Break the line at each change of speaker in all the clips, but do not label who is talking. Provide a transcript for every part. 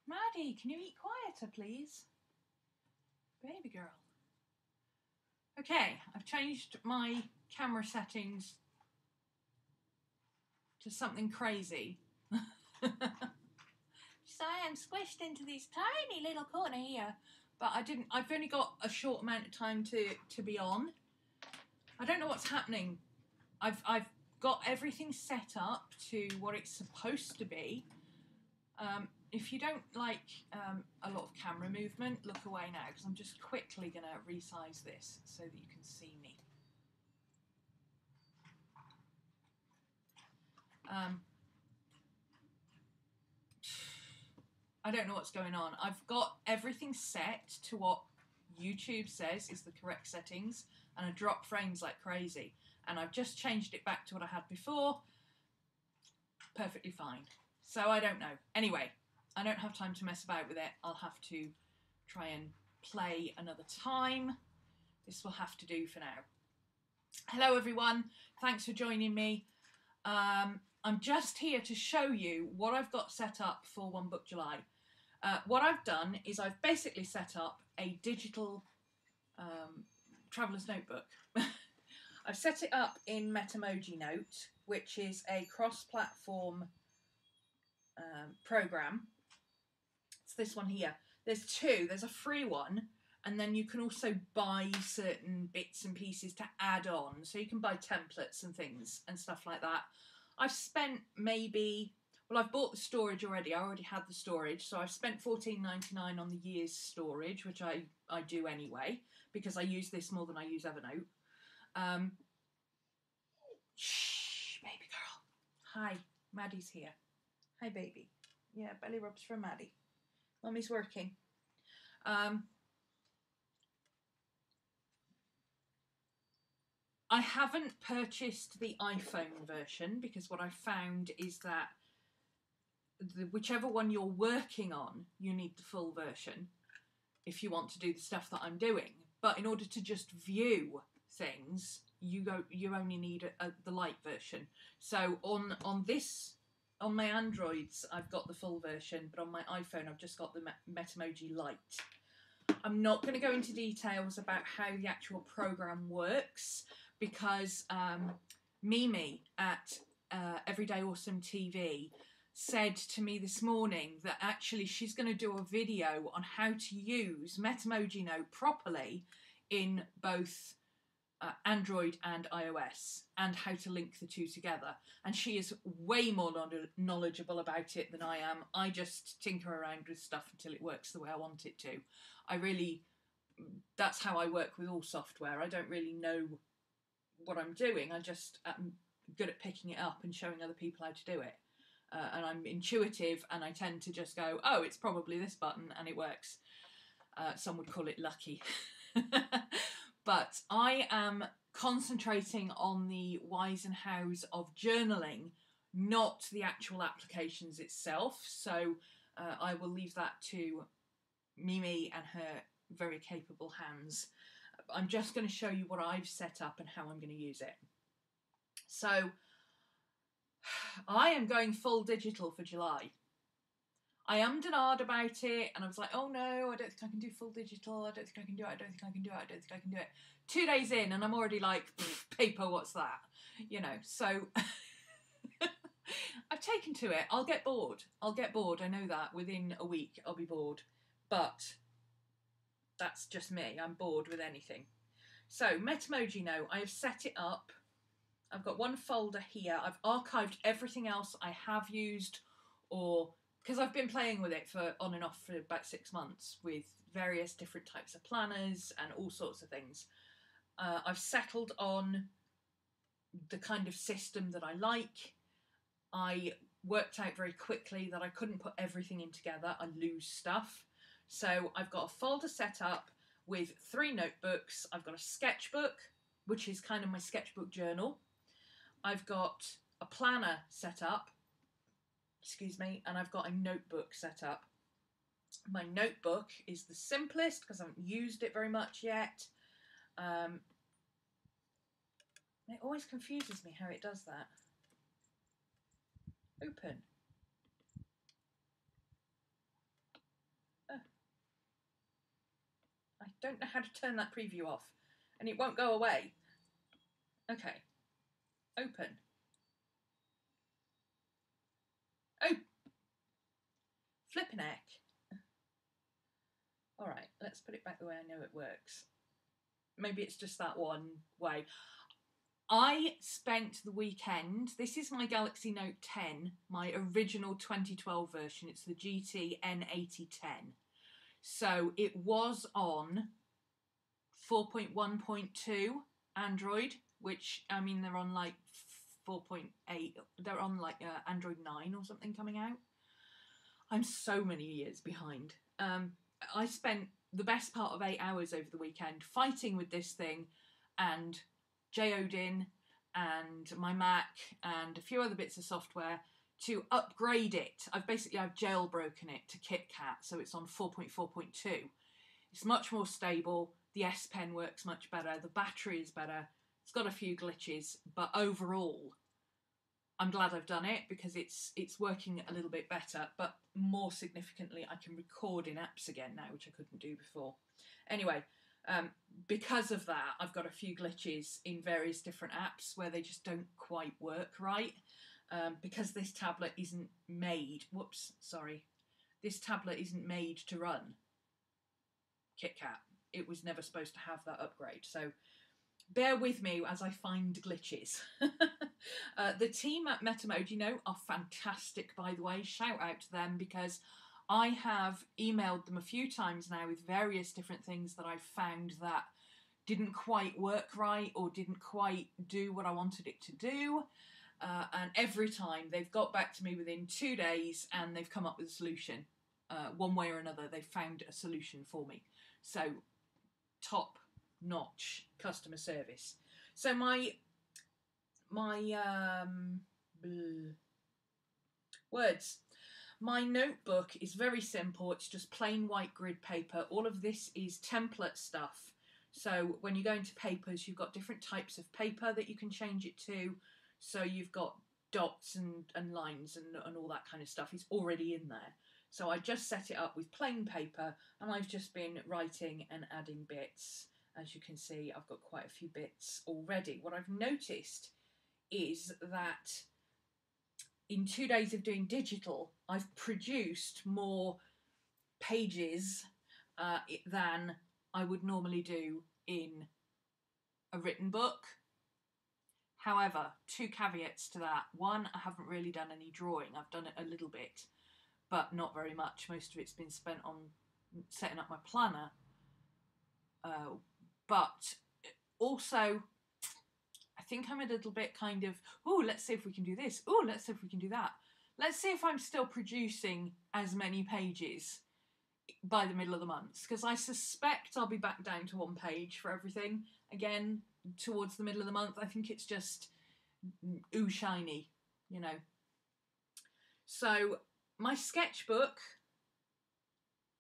Maddie, can you eat quieter, please? Baby girl. Okay, I've changed my camera settings to something crazy. So I am squished into this tiny little corner here, but I've only got a short amount of time to be on. I don't know what's happening. I've got everything set up to what it's supposed to be. If you don't like a lot of camera movement, look away now, because I'm just quickly going to resize this so that you can see me. I don't know what's going on. I've got everything set to what YouTube says is the correct settings, and I drop frames like crazy. And I've just changed it back to what I had before. Perfectly fine. So I don't know. Anyway, I don't have time to mess about with it. I'll have to try and play another time. This will have to do for now. Hello everyone. Thanks for joining me. I'm just here to show you what I've got set up for One Book July. What I've done is I've basically set up a digital traveller's notebook. I've set it up in Metamoji Note, which is a cross-platform program. It's this one here. There's two. There's a free one, and then you can also buy certain bits and pieces to add on. So you can buy templates and things and stuff like that. I've spent maybe... Well, I've bought the storage already. I already had the storage. So I've spent $14.99 on the year's storage, which I do anyway, because I use this more than I use Evernote. Shh, baby girl. Hi, Maddie's here. Hi, baby. Yeah, belly rubs for Maddie. Mummy's working. I haven't purchased the iPhone version because what I found is that whichever one you're working on, you need the full version if you want to do the stuff that I'm doing. But in order to just view things, you only need the Lite version. So on my Androids, I've got the full version, but on my iPhone, I've just got the Metamoji Lite. I'm not going to go into details about how the actual program works because Mimi at Everyday Awesome TV said to me this morning that actually she's going to do a video on how to use Metamoji Note properly in both Android and iOS, and how to link the two together. And she is way more knowledgeable about it than I am. I just tinker around with stuff until it works the way I want it to. That's how I work with all software. I don't really know what I'm doing. I just am good at picking it up and showing other people how to do it. And I'm intuitive, and I tend to just go, oh, it's probably this button, and it works. Some would call it lucky. But I am concentrating on the whys and hows of journaling, not the actual applications itself. So I will leave that to Mimi and her very capable hands. I'm just going to show you what I've set up and how I'm going to use it. So I am going full digital for July. I ummed and ahed about it, and I was like, oh no, I don't think I can do full digital, I don't think I can do it, I don't think I can do it, I don't think I can do it. 2 days in, and I'm already like, paper, what's that? You know, so I've taken to it. I'll get bored. I know that. Within a week, I'll be bored. But that's just me. I'm bored with anything. So, Metamoji Note, I have set it up. I've got one folder here. I've archived everything else I have used, or... because I've been playing with it for on and off for about 6 months with various different types of planners and all sorts of things. I've settled on the kind of system that I like. I worked out very quickly that I couldn't put everything in together. I lose stuff. So I've got a folder set up with 3 notebooks. I've got a sketchbook, which is kind of my sketchbook journal. I've got a planner set up. Excuse me, and I've got a notebook set up. My notebook is the simplest because I haven't used it very much yet. It always confuses me how it does that. Open. don't know how to turn that preview off, and it won't go away. Okay, open. Oh, flippin' heck. All right, let's put it back the way I know it works. Maybe it's just that one way. I spent the weekend, this is my Galaxy Note 10, my original 2012 version. It's the GT N8010. So it was on 4.1.2 Android, which, I mean, they're on like 4.8, they're on like Android 9 or something coming out. I'm so many years behind. I spent the best part of 8 hours over the weekend fighting with this thing and geoding and my Mac and a few other bits of software to upgrade it. I've jailbroken it to KitKat, so it's on 4.4.2. It's much more stable. The S Pen works much better. The battery is better. It's got a few glitches, but overall, I'm glad I've done it because it's working a little bit better. But more significantly, I can record in apps again now, which I couldn't do before. Anyway, because of that, I've got a few glitches in various different apps where they just don't quite work right. Because this tablet isn't made, this tablet isn't made to run KitKat. It was never supposed to have that upgrade. So bear with me as I find glitches. The team at Metamoji Note are fantastic, by the way. Shout out to them because I have emailed them a few times now with various different things that I've found that didn't quite work right or didn't quite do what I wanted it to do. And every time they've got back to me within 2 days and they've come up with a solution. One way or another, they've found a solution for me. So top-notch customer service. So my notebook is very simple. It's just plain white grid paper. All of this is template stuff. So when you go into papers, you've got different types of paper that you can change it to. So you've got dots and lines and all that kind of stuff is already in there. So I just set it up with plain paper and I've just been writing and adding bits. As you can see, I've got quite a few bits already. What I've noticed is that in 2 days of doing digital, I've produced more pages than I would normally do in a written book. However, 2 caveats to that. One, I haven't really done any drawing. I've done it a little bit, but not very much. Most of it's been spent on setting up my planner. But also, I think I'm a little bit kind of, oh, let's see if we can do this. Oh, let's see if we can do that. Let's see if I'm still producing as many pages by the middle of the month, because I suspect I'll be back down to 1 page for everything again towards the middle of the month. I think it's just ooh shiny, you know. So my sketchbook,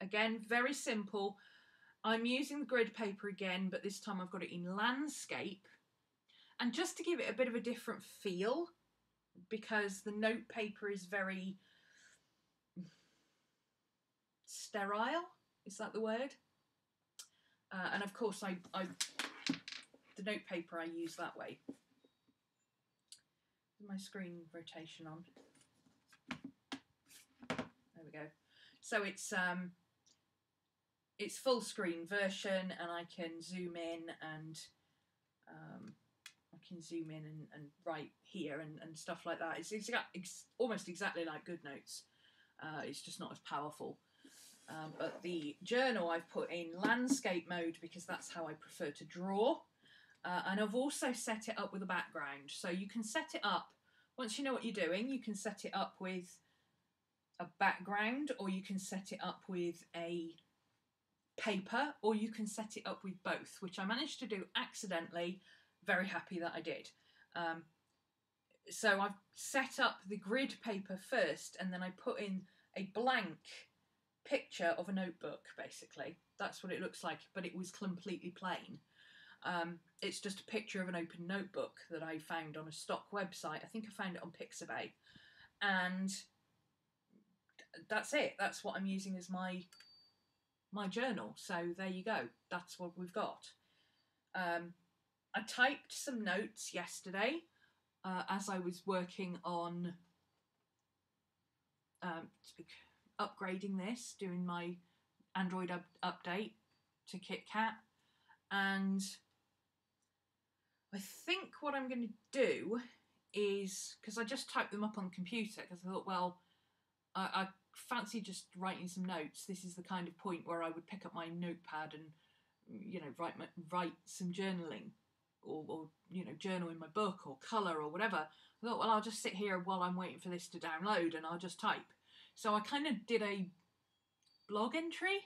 again, very simple. I'm using the grid paper again, but this time I've got it in landscape. And just to give it a bit of a different feel, because the note paper is very sterile, is that the word? And of course the note paper I use that way. Is my screen rotation on? There we go. So it's full screen version, and I can zoom in and and write here and stuff like that. It's almost exactly like GoodNotes. It's just not as powerful. But the journal I've put in landscape mode because that's how I prefer to draw. And I've also set it up with a background. So you can set it up, once you know what you're doing, you can set it up with a background, or you can set it up with a paper, or you can set it up with both, which I managed to do accidentally. Very happy that I did. So I've set up the grid paper first, and then I put in a blank picture of a notebook, basically. That's what it looks like, but it was completely plain. It's just a picture of an open notebook that I found on a stock website. I think I found it on Pixabay. And that's it. That's what I'm using as my my journal. So there you go. That's what we've got. I typed some notes yesterday as I was working on upgrading this, doing my Android update to KitKat, and I think what I'm going to do is, because I just typed them up on the computer, because I thought, well, I fancy just writing some notes. This is the kind of point where I would pick up my notepad and, you know, write some journaling, or you know, journal in my book or colour or whatever. I thought, well, I'll just sit here while I'm waiting for this to download and I'll just type. So I kind of did a blog entry.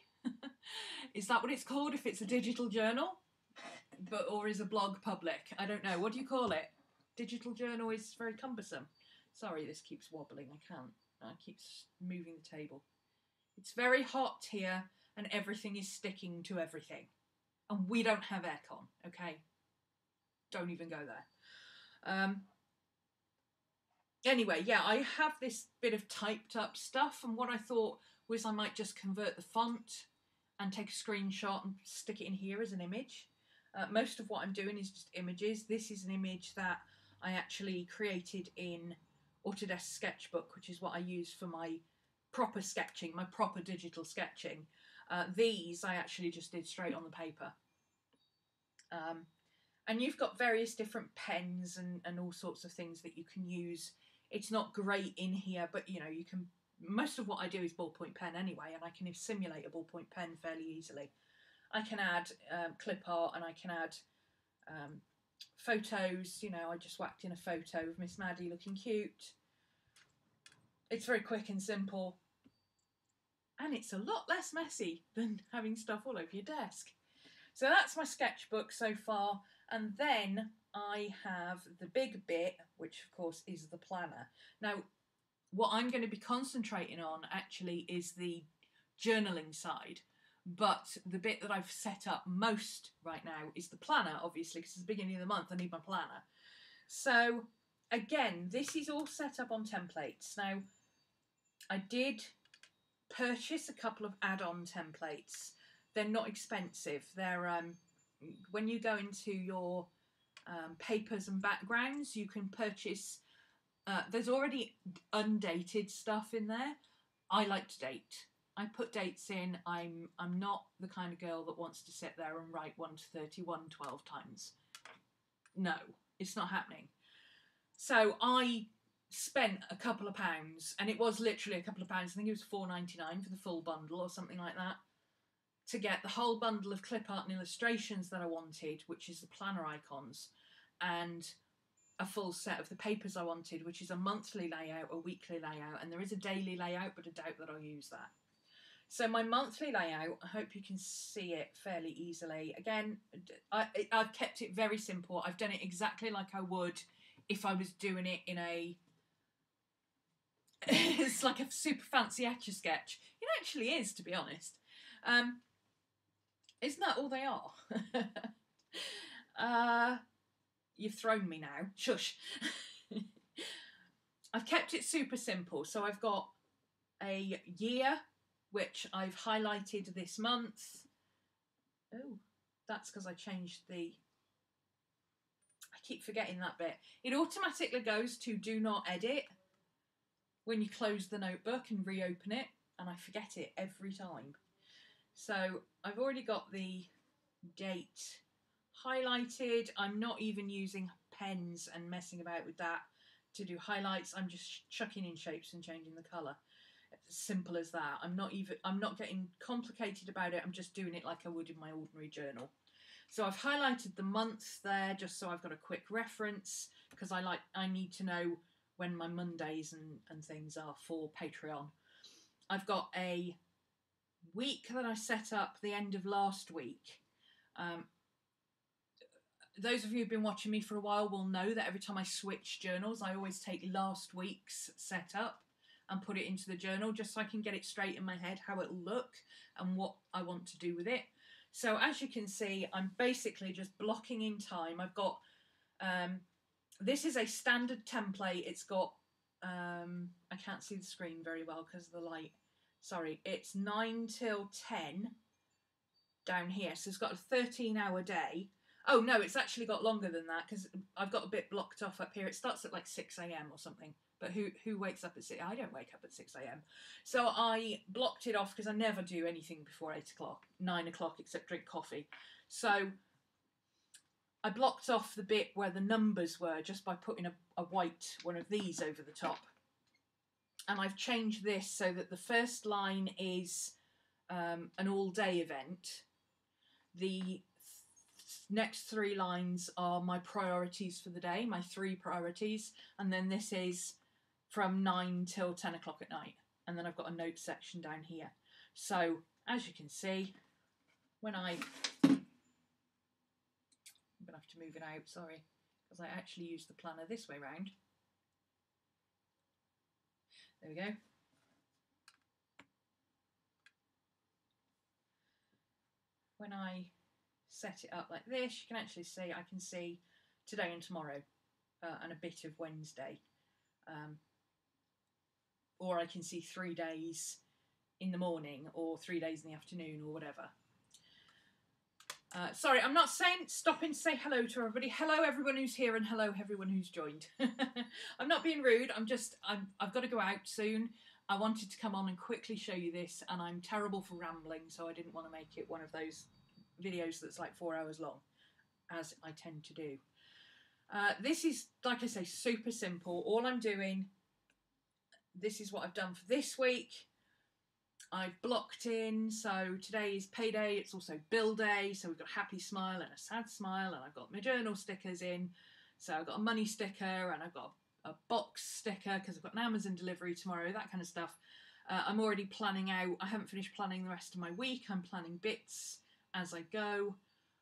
Is that what it's called if it's a digital journal? Or is a blog public? I don't know. What do you call it? Digital journal is very cumbersome. Sorry, this keeps wobbling. I can't. I keep moving the table. It's very hot here and everything is sticking to everything. And we don't have aircon, okay? Don't even go there. Anyway, yeah, I have this bit of typed up stuff, and what I thought was I might just convert the font and take a screenshot and stick it in here as an image. Most of what I'm doing is just images. This is an image that I actually created in Autodesk SketchBook, which is what I use for my proper sketching, my proper digital sketching. These I actually just did straight on the paper. And you've got various different pens and all sorts of things that you can use. It's not great in here, but you know, you can, most of what I do is ballpoint pen anyway, and I can simulate a ballpoint pen fairly easily. I can add clip art, and I can add photos. You know, I just whacked in a photo of Miss Maddie looking cute. It's very quick and simple, and it's a lot less messy than having stuff all over your desk. So that's my sketchbook so far, and then I have the big bit, which of course is the planner. Now, what I'm going to be concentrating on actually is the journaling side, but the bit that I've set up most right now is the planner, obviously, because it's the beginning of the month, I need my planner. So again, this is all set up on templates. Now, I did purchase a couple of add-on templates. They're not expensive. They're when you go into your papers and backgrounds, you can purchase. There's already undated stuff in there. I like to date. I put dates in. I'm not the kind of girl that wants to sit there and write 1 to 31 12 times. No, it's not happening. So I spent a couple of pounds, and it was literally a couple of pounds. I think it was £4.99 for the full bundle or something like that, to get the whole bundle of clip art and illustrations that I wanted, which is the planner icons, and a full set of the papers I wanted, which is a monthly layout, a weekly layout, and there is a daily layout, but I doubt that I'll use that. So my monthly layout, I hope you can see it fairly easily. Again, I've kept it very simple. I've done it exactly like I would if I was doing it in a... it's like a super fancy Etch-a-Sketch. It actually is, to be honest. Isn't that all they are? You've thrown me now. Shush. I've kept it super simple. So I've got a year, which I've highlighted this month. Oh, that's because I changed the... I keep forgetting that bit. It automatically goes to do not edit when you close the notebook and reopen it, and I forget it every time. So I've already got the date highlighted. I'm not even using pens and messing about with that to do highlights. I'm just chucking in shapes and changing the colour. It's as simple as that. I'm not getting complicated about it. I'm just doing it like I would in my ordinary journal. So I've highlighted the months there just so I've got a quick reference, because I need to know when my Mondays and things are for Patreon. I've got a week that I set up the end of last week. Those of you who've been watching me for a while will know that every time I switch journals, I always take last week's setup and put it into the journal just so I can get it straight in my head how it'll look and what I want to do with it. So as you can see, I'm basically just blocking in time. I've got, this is a standard template. It's got, I can't see the screen very well because of the light. Sorry, it's 9 till 10 down here. So it's got a 13-hour day. Oh no, it's actually got longer than that because I've got a bit blocked off up here. It starts at like 6 a.m. or something. But who wakes up at 6? I don't wake up at 6 a.m. So I blocked it off because I never do anything before 8 o'clock, 9 o'clock, except drink coffee. So I blocked off the bit where the numbers were just by putting a white one of these over the top. And I've changed this so that the first line is an all-day event. The next 3 lines are my priorities for the day, my 3 priorities, and then this is from 9 till 10 o'clock at night. And then I've got a note section down here. So as you can see, when I'm going to have to move it out, sorry, because I actually use the planner this way round. There we go. When I set it up like this, you can actually see, I can see today and tomorrow and a bit of Wednesday. Or I can see 3 days in the morning or 3 days in the afternoon or whatever. Sorry, I'm not stopping to say hello to everybody. Hello everyone who's here and hello everyone who's joined. I'm not being rude, I've got to go out soon. I wanted to come on and quickly show you this, and I'm terrible for rambling, so I didn't want to make it one of those videos that's like 4 hours long, as I tend to do. This is, like I say, super simple. All I'm doing, this is what I've done for this week. I've blocked in, so today is payday, it's also bill day, so we've got a happy smile and a sad smile, and I've got my journal stickers in, so I've got a money sticker, and I've got a box sticker because I've got an Amazon delivery tomorrow, that kind of stuff. I'm already planning out, I haven't finished planning the rest of my week, I'm planning bits as I go,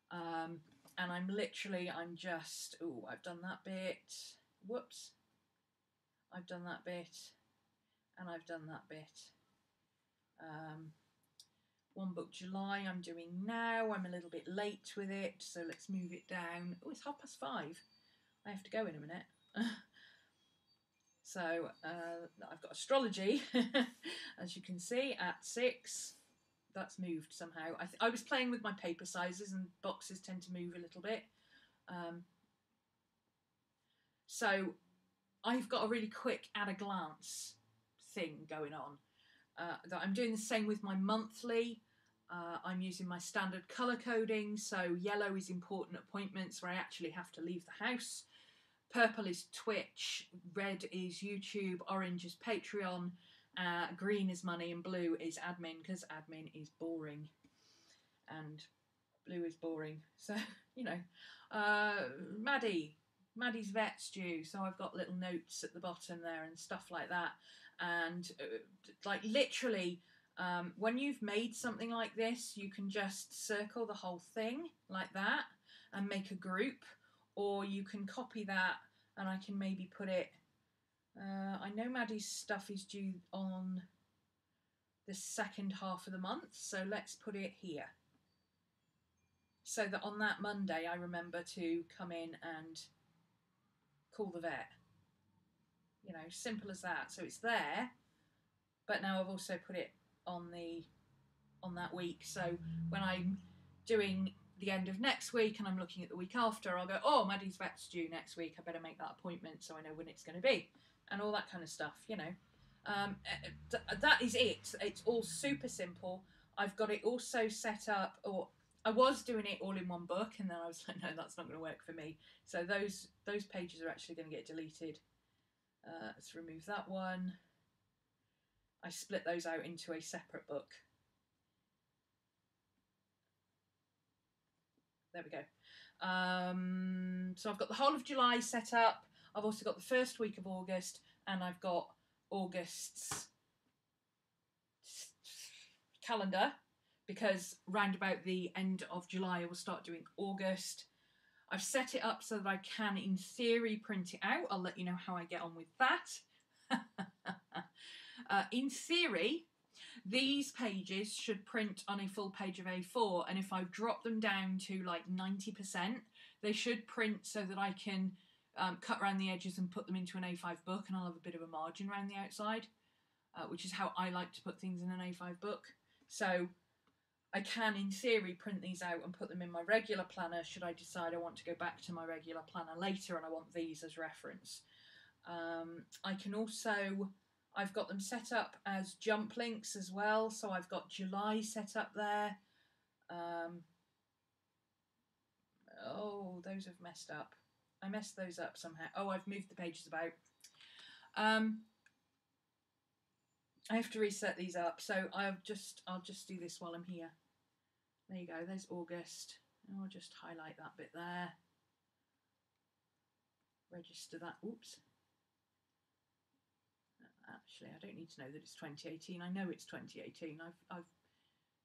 and I'm just, oh, I've done that bit, whoops, I've done that bit, and I've done that bit. One book July I'm doing now. I'm a little bit late with it, so let's move it down. Oh, it's 5:30. I have to go in a minute. So I've got astrology, as you can see, at 6. That's moved somehow. I was playing with my paper sizes, and boxes tend to move a little bit. So I've got a really quick at a glance thing going on. That I'm doing the same with my monthly. I'm using my standard colour coding, so yellow is important appointments where I actually have to leave the house. Purple is Twitch, red is YouTube, orange is Patreon, green is money, and blue is admin, because admin is boring. And blue is boring. So, you know, Maddie's vet's due, so I've got little notes at the bottom there and stuff like that. And like literally, when you've made something like this, you can just circle the whole thing like that and make a group, or you can copy that and I can maybe put it, I know Maddie's stuff is due on the second half of the month, so let's put it here. So that on that Monday I remember to come in and call the vet. You know, simple as that. So it's there, but now I've also put it on that week. So when I'm doing the end of next week and I'm looking at the week after, I'll go, oh, Maddie's vet's due next week. I better make that appointment so I know when it's going to be, and all that kind of stuff. You know, that is it. It's all super simple. I've got it also set up, or I was doing it all in one book, and then I was like, no, that's not going to work for me. So those pages are actually going to get deleted. Let's remove that one. I split those out into a separate book. There we go. So I've got the whole of July set up. I've also got the first week of August, and I've got August's calendar, because round about the end of July I will start doing August. I've set it up so that I can, in theory, print it out. I'll let you know how I get on with that. In theory, these pages should print on a full page of A4, and if I drop them down to like 90%, they should print so that I can cut around the edges and put them into an A5 book, and I'll have a bit of a margin around the outside, which is how I like to put things in an A5 book. So I can, in theory, print these out and put them in my regular planner should I decide I want to go back to my regular planner later and I want these as reference. I can also, I've got them set up as jump links as well, so I've got July set up there. Oh, those have messed up. I messed those up somehow. Oh, I've moved the pages about. I have to reset these up, so I'll just do this while I'm here. There you go, there's August. And I'll just highlight that bit there. Register that, oops. Actually, I don't need to know that it's 2018. I know it's 2018. I've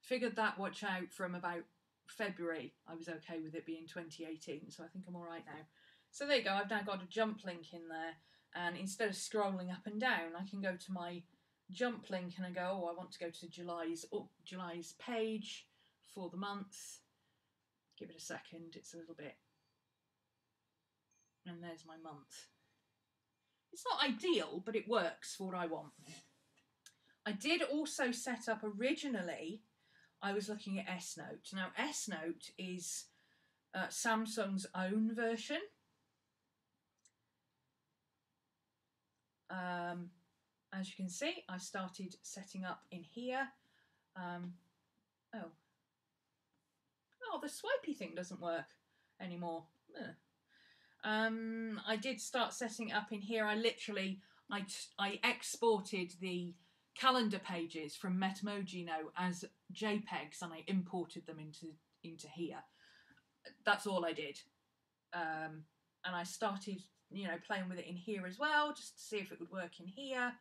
figured that watch out from about February. I was okay with it being 2018, so I think I'm all right now. So there you go, I've now got a jump link in there, and instead of scrolling up and down, I can go to my jump link and I go, oh, I want to go to July's page for the month. Give it a second, it's a little bit. And there's my month. It's not ideal, but it works for what I want. I did also set up originally, I was looking at S Note. Now, S Note is Samsung's own version. As you can see, I started setting up in here. Oh, the swipey thing doesn't work anymore. I did start setting it up in here. I exported the calendar pages from Metamoji Note as JPEGs and I imported them into here. That's all I did. And I started, playing with it in here as well, just to see if it would work in here.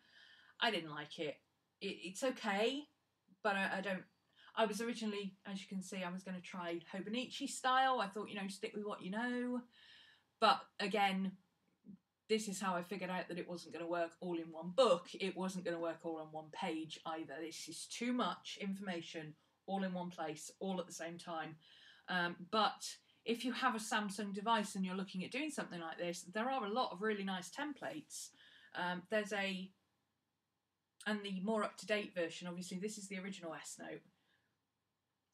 I didn't like it. It's okay, but I was originally, as you can see, I was going to try Hobonichi style. I thought, stick with what you know. But again, this is how I figured out that it wasn't going to work all in one book. It wasn't going to work all on one page either. This is too much information all in one place, all at the same time. But if you have a Samsung device and you're looking at doing something like this, there are a lot of really nice templates. And the more up-to-date version, obviously this is the original S Note.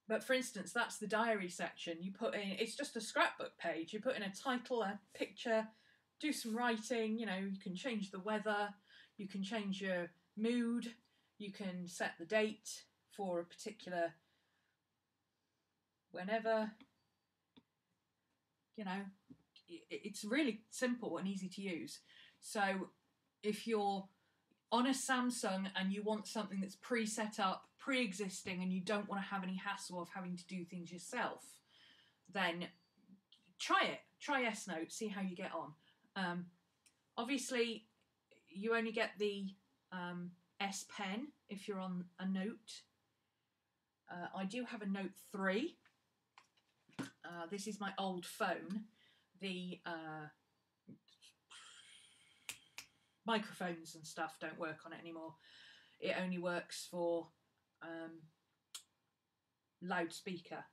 But for instance, that's the diary section. You put in, it's just a scrapbook page. You put in a title, a picture, do some writing, you can change the weather, you can change your mood, you can set the date for a particular whenever, it's really simple and easy to use. So if you're on a Samsung and you want something that's pre-set up, pre-existing, and you don't want to have any hassle of having to do things yourself, then try it. Try S Note, see how you get on. Obviously, you only get the S Pen if you're on a Note. I do have a Note 3. This is my old phone. The microphones and stuff don't work on it anymore. It only works for loudspeaker.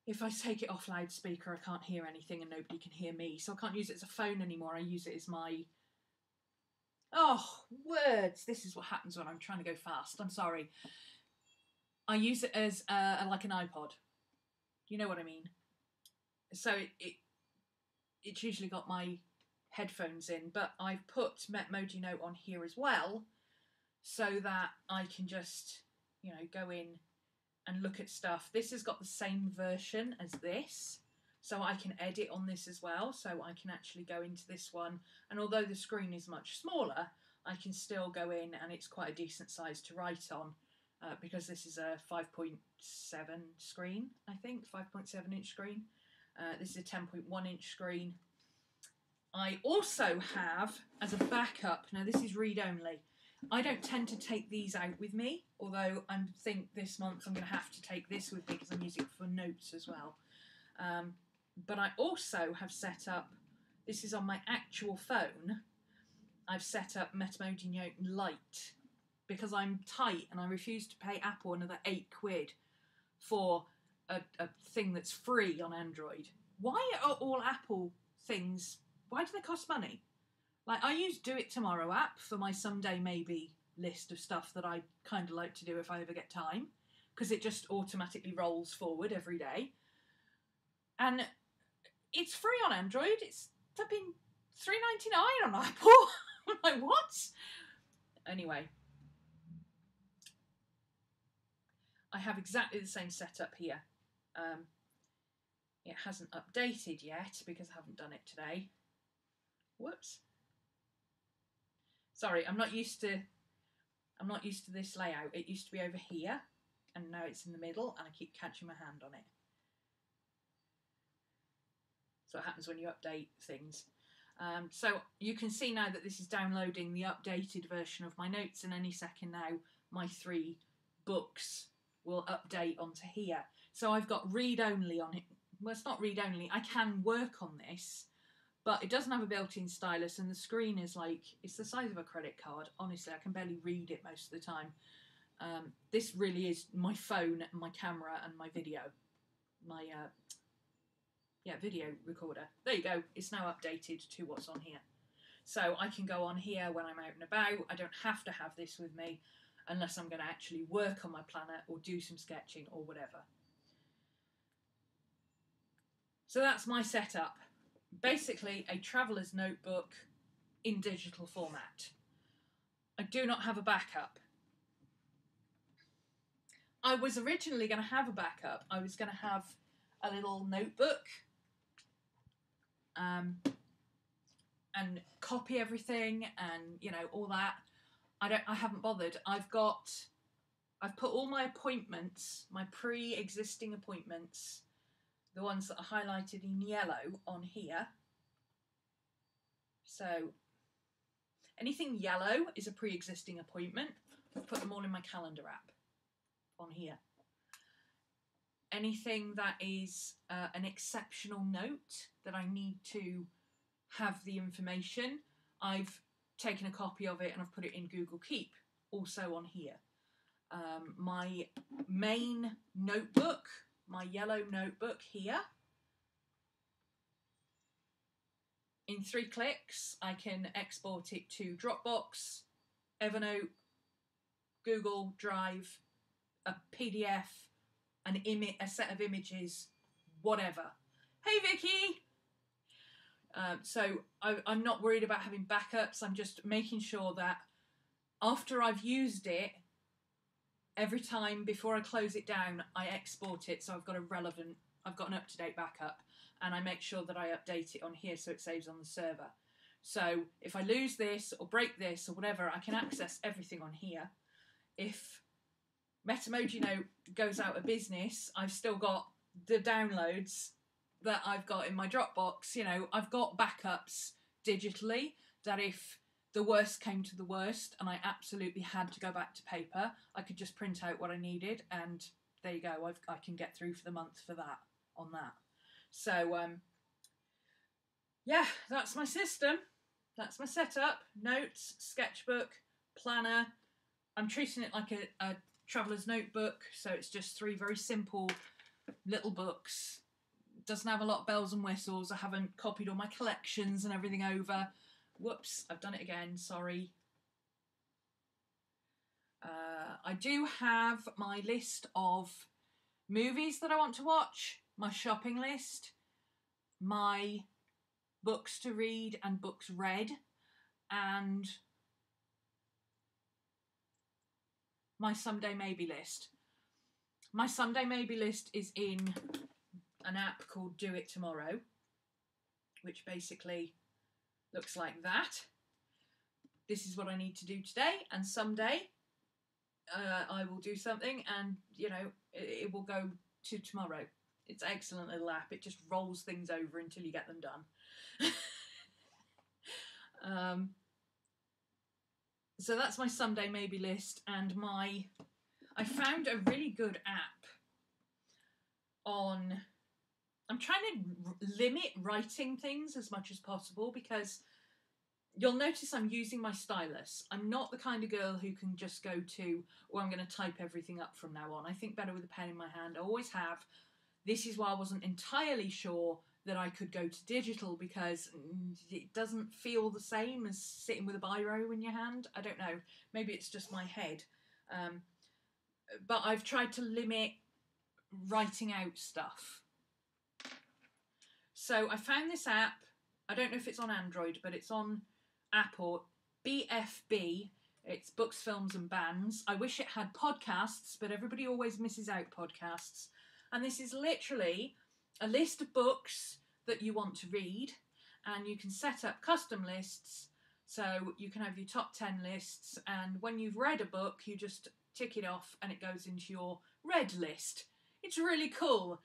If I take it off loudspeaker, I can't hear anything and nobody can hear me, so I can't use it as a phone anymore. I use it as my... Oh, words! This is what happens when I'm trying to go fast. I'm sorry. I use it as like an iPod. You know what I mean? So it's usually got my headphones in, but I've put Metamoji Note on here as well, so that I can just, go in and look at stuff. This has got the same version as this, so I can edit on this as well, so I can actually go into this one, and although the screen is much smaller, I can still go in and it's quite a decent size to write on, because this is a 5.7 screen, I think, 5.7 inch screen. This is a 10.1 inch screen. I also have, as a backup, now this is read-only, I don't tend to take these out with me, although I think this month I'm going to have to take this with me because I'm using it for notes as well. But I also have set up, this is on my actual phone, I've set up Metamoji Note Lite because I'm tight and I refuse to pay Apple another £8 for a thing that's free on Android. Why are all Apple things, why do they cost money? Like, I use Do It Tomorrow app for my someday maybe list of stuff that I kind of like to do if I ever get time. because it just automatically rolls forward every day. And it's free on Android. It's flipping $3.99 on Apple. I'm like, what? Anyway, I have exactly the same setup here. It hasn't updated yet because I haven't done it today. Whoops. Sorry, I'm not used to this layout. It used to be over here, and now it's in the middle, and I keep catching my hand on it. So it happens when you update things. So you can see now that this is downloading the updated version of my notes, and any second now my 3 books will update onto here. So I've got read-only on it. Well, it's not read-only. I can work on this, but it doesn't have a built-in stylus, and the screen is like, it's the size of a credit card. Honestly, I can barely read it most of the time. This really is my phone, my camera, and my video. My video recorder. There you go. It's now updated to what's on here. So I can go on here when I'm out and about. I don't have to have this with me unless I'm going to actually work on my planner or do some sketching or whatever. So that's my setup. Basically a traveller's notebook in digital format. I do not have a backup. I was originally going to have a backup. I was going to have a little notebook and copy everything and, you know, all that. I haven't bothered. I've put all my appointments, my pre-existing appointments, the ones that are highlighted in yellow, on here. So anything yellow is a pre-existing appointment. I've put them all in my calendar app on here. Anything that is an exceptional note that I need to have the information, I've taken a copy of it and I've put it in Google Keep, also on here. My main notebook, my yellow notebook here, in 3 clicks I can export it to Dropbox, Evernote, Google Drive, a PDF, a set of images, whatever. Hey Vicky! So I'm not worried about having backups. I'm just making sure that after I've used it, every time before I close it down, I export it so I've got an up-to-date backup, and I make sure that I update it on here so it saves on the server. So if I lose this or break this or whatever, I can access everything on here. If Metamoji Note goes out of business, I've still got the downloads that I've got in my Dropbox. You know, I've got backups digitally that if the worst came to the worst and I absolutely had to go back to paper, I could just print out what I needed, and there you go. I can get through for the month for that, on that. So, yeah, that's my system. That's my setup. Notes, sketchbook, planner. I'm treating it like a traveller's notebook, so it's just 3 very simple little books. Doesn't have a lot of bells and whistles. I haven't copied all my collections and everything over. Whoops, I've done it again, sorry. I do have my list of movies that I want to watch, my shopping list, my books to read and books read, and my someday maybe list. My someday maybe list is in an app called Do It Tomorrow, which basically looks like that. This is what I need to do today, and someday I will do something, and you know, it will go to tomorrow. It's an excellent little app. It just rolls things over until you get them done. So that's my someday maybe list, and I found a really good app on. I'm trying to limit writing things as much as possible, because you'll notice I'm using my stylus. I'm not the kind of girl who can just go to, oh, I'm going to type everything up from now on. I think better with a pen in my hand. I always have. This is why I wasn't entirely sure that I could go to digital, because it doesn't feel the same as sitting with a biro in your hand. I don't know. Maybe it's just my head. but I've tried to limit writing out stuff. So I found this app. I don't know if it's on Android, but it's on Apple. BFB. It's Books, Films and Bands. I wish it had podcasts, but everybody always misses out podcasts. And this is literally a list of books that you want to read, and you can set up custom lists. So you can have your top 10 lists, and when you've read a book, you just tick it off and it goes into your read list. It's really cool.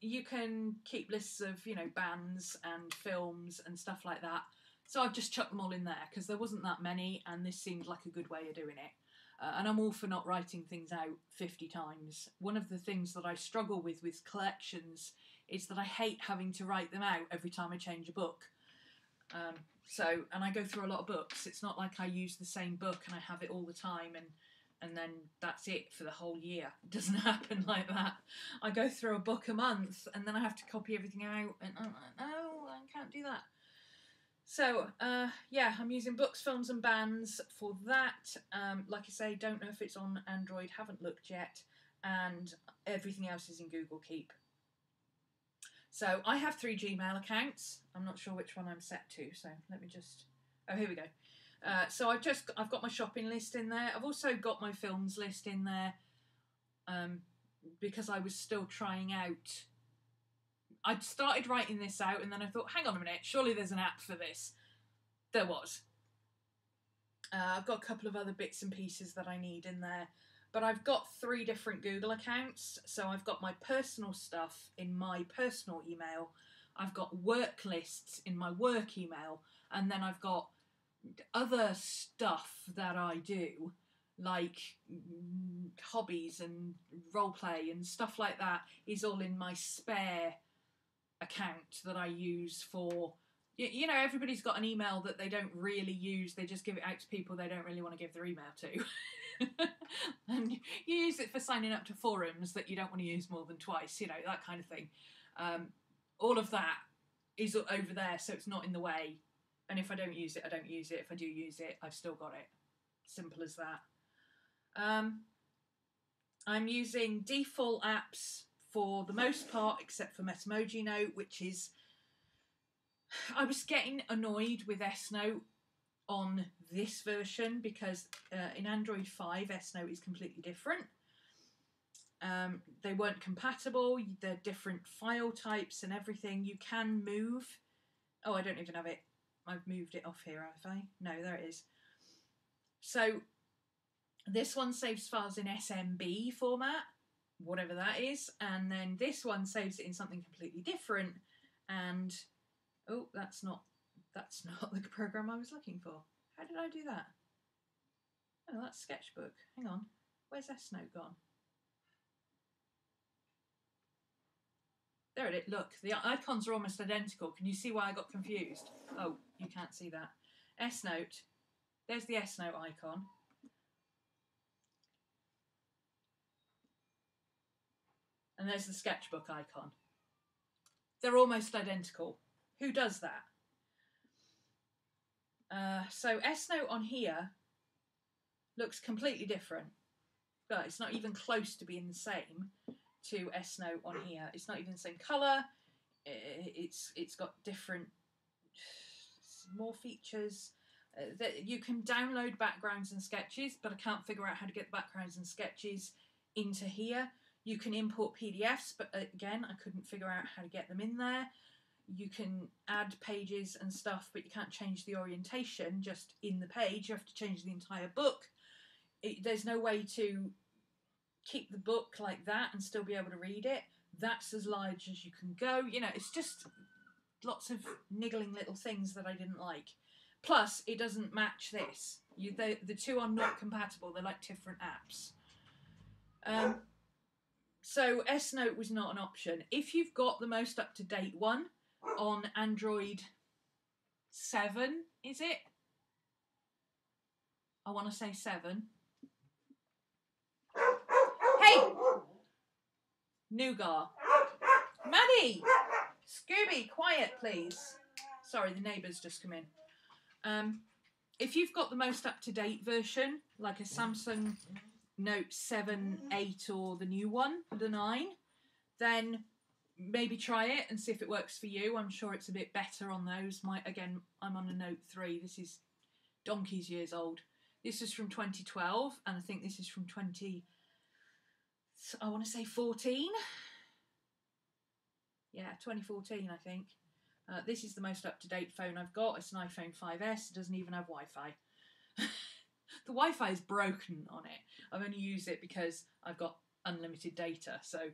You can keep lists of, bands and films and stuff like that. So I've just chucked them all in there because there wasn't that many, and this seemed like a good way of doing it. And I'm all for not writing things out 50 times. One of the things that I struggle with collections is that I hate having to write them out every time I change a book. And I go through a lot of books. It's not like I use the same book and I have it all the time and then that's it for the whole year. It doesn't happen like that. I go through a book a month and then I have to copy everything out, and I'm like, no, I can't do that. So, yeah, I'm using Books, Films and Bands for that. Like I say, don't know if it's on Android, haven't looked yet, and everything else is in Google Keep. So I have 3 Gmail accounts. I'm not sure which one I'm set to, so let me just... Oh, here we go. So I've got my shopping list in there. I've also got my films list in there because I was still trying out. I'd started writing this out and then I thought, hang on a minute, surely there's an app for this. There was. I've got a couple of other bits and pieces that I need in there. But I've got 3 different Google accounts. So I've got my personal stuff in my personal email. I've got work lists in my work email. And then I've got other stuff that I do, like hobbies and role play and stuff like that, is all in my spare account that I use for, everybody's got an email that they don't really use. They just give it out to people they don't really want to give their email to. And you use it for signing up to forums that you don't want to use more than twice, that kind of thing. All of that is over there, so it's not in the way. And if I don't use it, I don't use it. If I do use it, I've still got it. Simple as that. I'm using default apps for the most part, except for Metamoji Note, which is... I was getting annoyed with S-Note on this version because in Android 5, S-Note is completely different. They weren't compatible. They're different file types and everything. You can move... Oh, I don't even have it. I've moved it off here, have I? No, there it is. So this one saves files in SMB format, whatever that is, and then this one saves it in something completely different. And oh, that's not the program I was looking for. How did I do that? Oh, that's SketchBook. Hang on, where's S-Note gone? There it is. Look, the icons are almost identical. Can you see why I got confused? Oh, you can't see that. S-Note. There's the S-Note icon. And there's the SketchBook icon. They're almost identical. Who does that? So S-Note on here looks completely different. But it's not even close to being the same to S-Note on here. It's not even the same colour. It's got different, more features. That you can download backgrounds and sketches, but I can't figure out how to get the backgrounds and sketches into here. You can import PDFs, but again, I couldn't figure out how to get them in there. You can add pages and stuff, but you can't change the orientation just in the page. You have to change the entire book. There's no way to keep the book like that and still be able to read it. That's as large as you can go. It's just lots of niggling little things that I didn't like. Plus, it doesn't match this. The two are not compatible. They're like different apps. So S-Note was not an option. If you've got the most up-to-date one on Android 7, is it? I want to say 7. Hey! Nougat. Maddie! Scooby, quiet, please. Sorry, the neighbour's just come in. If you've got the most up-to-date version, like a Samsung Note 7, 8 or the new one, the 9, then maybe try it and see if it works for you. I'm sure it's a bit better on those. Again, I'm on a Note 3. This is donkey's years old. This is from 2012, and I think this is from I want to say 14. Yeah, 2014, I think. This is the most up-to-date phone I've got. It's an iPhone 5S. It doesn't even have Wi-Fi. The Wi-Fi is broken on it. I've only used it because I've got unlimited data, so...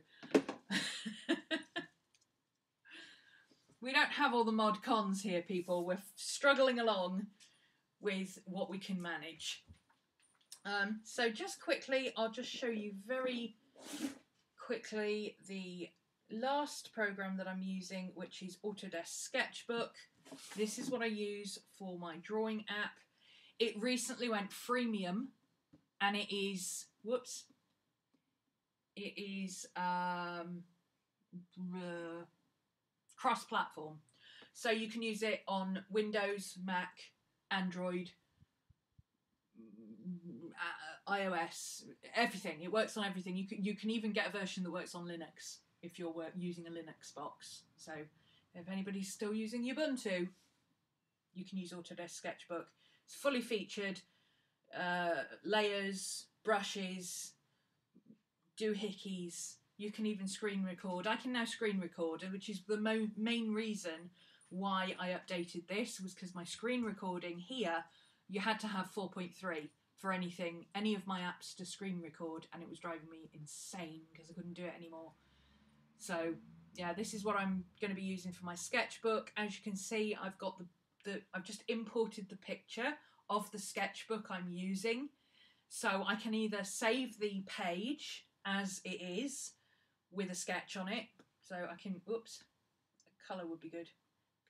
We don't have all the mod cons here, people. We're struggling along with what we can manage. So just quickly, I'll just show you very quickly the last program that I'm using, which is Autodesk SketchBook. This is what I use for my drawing app. It recently went freemium, and it is, whoops, it is cross-platform. So you can use it on Windows, Mac, Android, iOS, everything. It works on everything. You can even get a version that works on Linux if you're using a Linux box. So if anybody's still using Ubuntu, you can use Autodesk SketchBook. It's fully featured, layers, brushes, doohickeys. You can even screen record. I can now screen record, which is the main reason why I updated this, was because my screen recording here, you had to have 4.3 for any of my apps to screen record, and it was driving me insane because I couldn't do it anymore. So yeah, this is what I'm going to be using for my sketchbook. As you can see, I've got I've just imported the picture of the sketchbook I'm using, so I can either save the page as it is with a sketch on it, so I can, oops, colour would be good.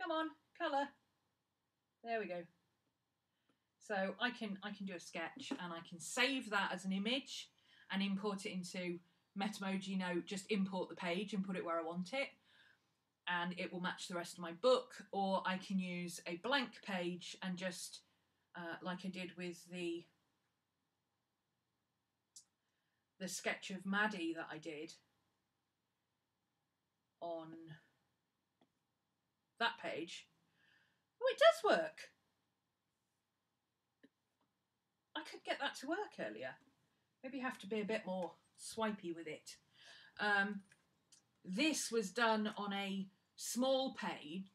Come on, colour. There we go. So I can do a sketch, and I can save that as an image and import it into Metamoji Note. Just import the page and put it where I want it, and it will match the rest of my book. Or I can use a blank page and just, like I did with the sketch of Maddie that I did on that page. Oh, it does work. I could get that to work earlier. Maybe have to be a bit more swipey with it. This was done on a small page.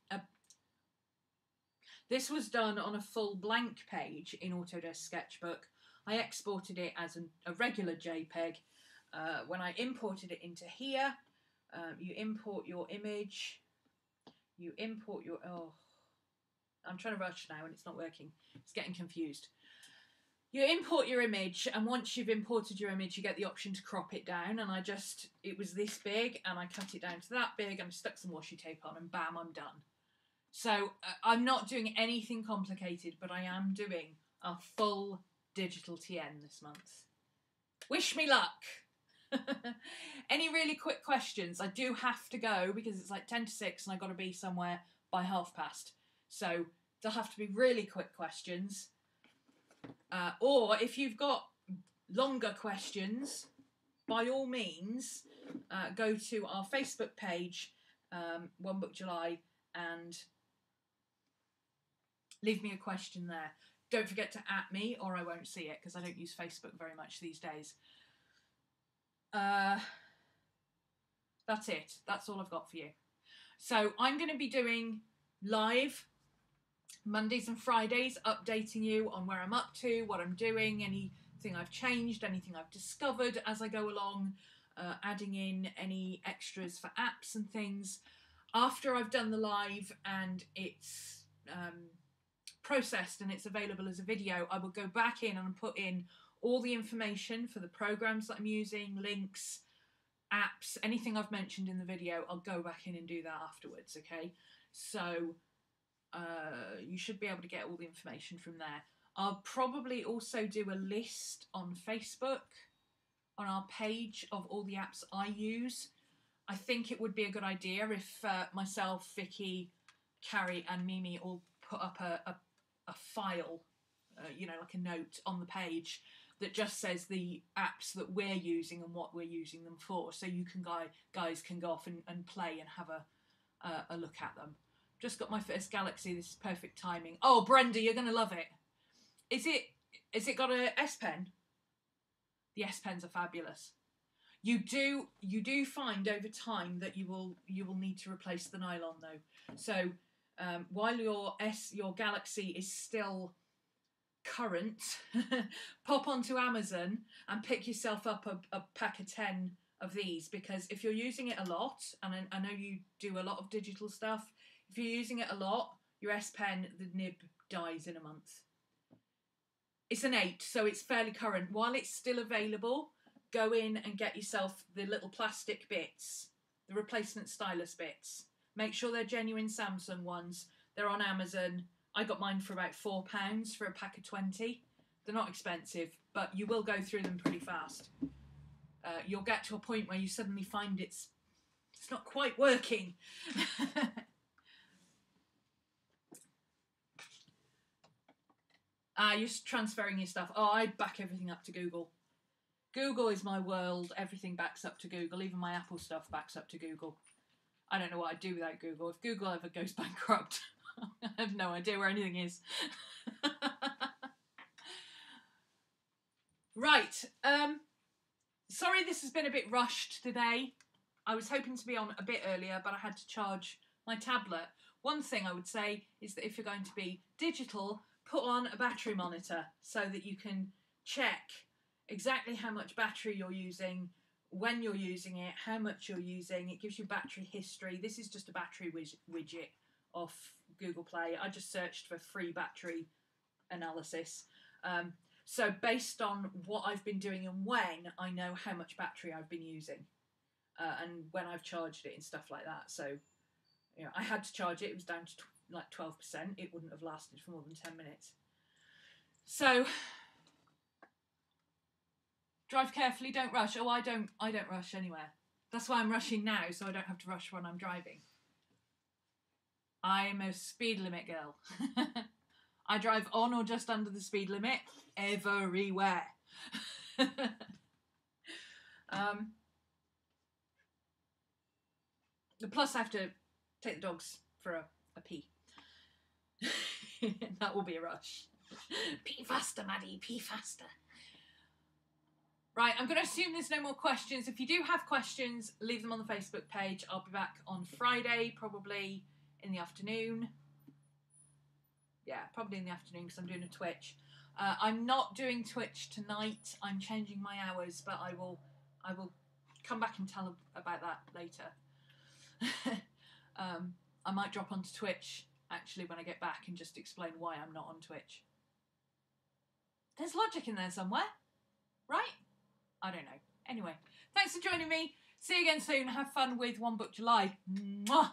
This was done on a full blank page in Autodesk SketchBook. I exported it as a regular JPEG. When I imported it into here, you import your image. You import your... Oh, I'm trying to rush now and it's not working. It's getting confused. You import your image, and once you've imported your image, you get the option to crop it down, and it was this big, and I cut it down to that big, and I stuck some washi tape on, and bam, I'm done. So I'm not doing anything complicated, but I am doing a full digital TN this month. Wish me luck. Any really quick questions? I do have to go because it's like 10 to 6 and I've got to be somewhere by past. So there'll have to be really quick questions. Or if you've got longer questions, by all means, go to our Facebook page, One Book July, and leave me a question there. Don't forget to @me or I won't see it because I don't use Facebook very much these days. That's it. That's all I've got for you. So I'm going to be doing live Mondays and Fridays, updating you on where I'm up to, what I'm doing, anything I've changed, anything I've discovered as I go along, adding in any extras for apps and things. After I've done the live and it's processed and it's available as a video, I will go back in and put in all the information for the programs that I'm using, links, apps, anything I've mentioned in the video. I'll go back in and do that afterwards, okay? So you should be able to get all the information from there. I'll probably also do a list on Facebook on our page of all the apps I use. I think it would be a good idea if myself, Vicky, Carrie and Mimi all put up a file, you know, like a note on the page that just says the apps that we're using and what we're using them for, so you can guys can go off and play and have a look at them. Just got my first Galaxy. This is perfect timing. Oh, Brenda, you're gonna love it. Is it got a S Pen? The S Pens are fabulous. You do find over time that you will need to replace the nylon though. So while your Galaxy is still current, pop onto Amazon and pick yourself up a pack of 10 of these, because if you're using it a lot, and I know you do a lot of digital stuff, if you're using it a lot, your S Pen, the nib dies in a month. It's an 8, so it's fairly current. While it's still available, go in and get yourself the little plastic bits, the replacement stylus bits. Make sure they're genuine Samsung ones. They're on Amazon. I got mine for about £4 for a pack of 20. They're not expensive, but you will go through them pretty fast. You'll get to a point where you suddenly find it's not quite working. You're transferring your stuff. Oh, I back everything up to Google. Google is my world. Everything backs up to Google. Even my Apple stuff backs up to Google. I don't know what I'd do without Google. If Google ever goes bankrupt, I have no idea where anything is. Right. Sorry this has been a bit rushed today. I was hoping to be on a bit earlier, but I had to charge my tablet. One thing I would say is that if you're going to be digital, put on a battery monitor so that you can check exactly how much battery you're using, when you're using it, how much you're using. It gives you battery history. This is just a battery widget off Google Play. I just searched for free battery analysis. So based on what I've been doing and when, I know how much battery I've been using and when I've charged it and stuff like that. So, you know, I had to charge it. It was down to like 12%. It wouldn't have lasted for more than 10 minutes. So drive carefully, don't rush. Oh, I don't rush anywhere. That's why I'm rushing now, so I don't have to rush when I'm driving. I'm a speed limit girl. I drive on or just under the speed limit everywhere. Plus I have to take the dogs for a pee. That will be a rush. Pee faster, Maddie, pee faster. Right, I'm going to assume there's no more questions. If you do have questions, leave them on the Facebook page. I'll be back on Friday, probably in the afternoon. Yeah, probably in the afternoon because I'm doing a Twitch. I'm not doing Twitch tonight. I'm changing my hours, but I will come back and tell about that later. I might drop onto Twitch actually when I get back and just explain why I'm not on Twitch. There's logic in there somewhere, right? I don't know. Anyway, thanks for joining me. See you again soon. Have fun with One Book July. Mwah!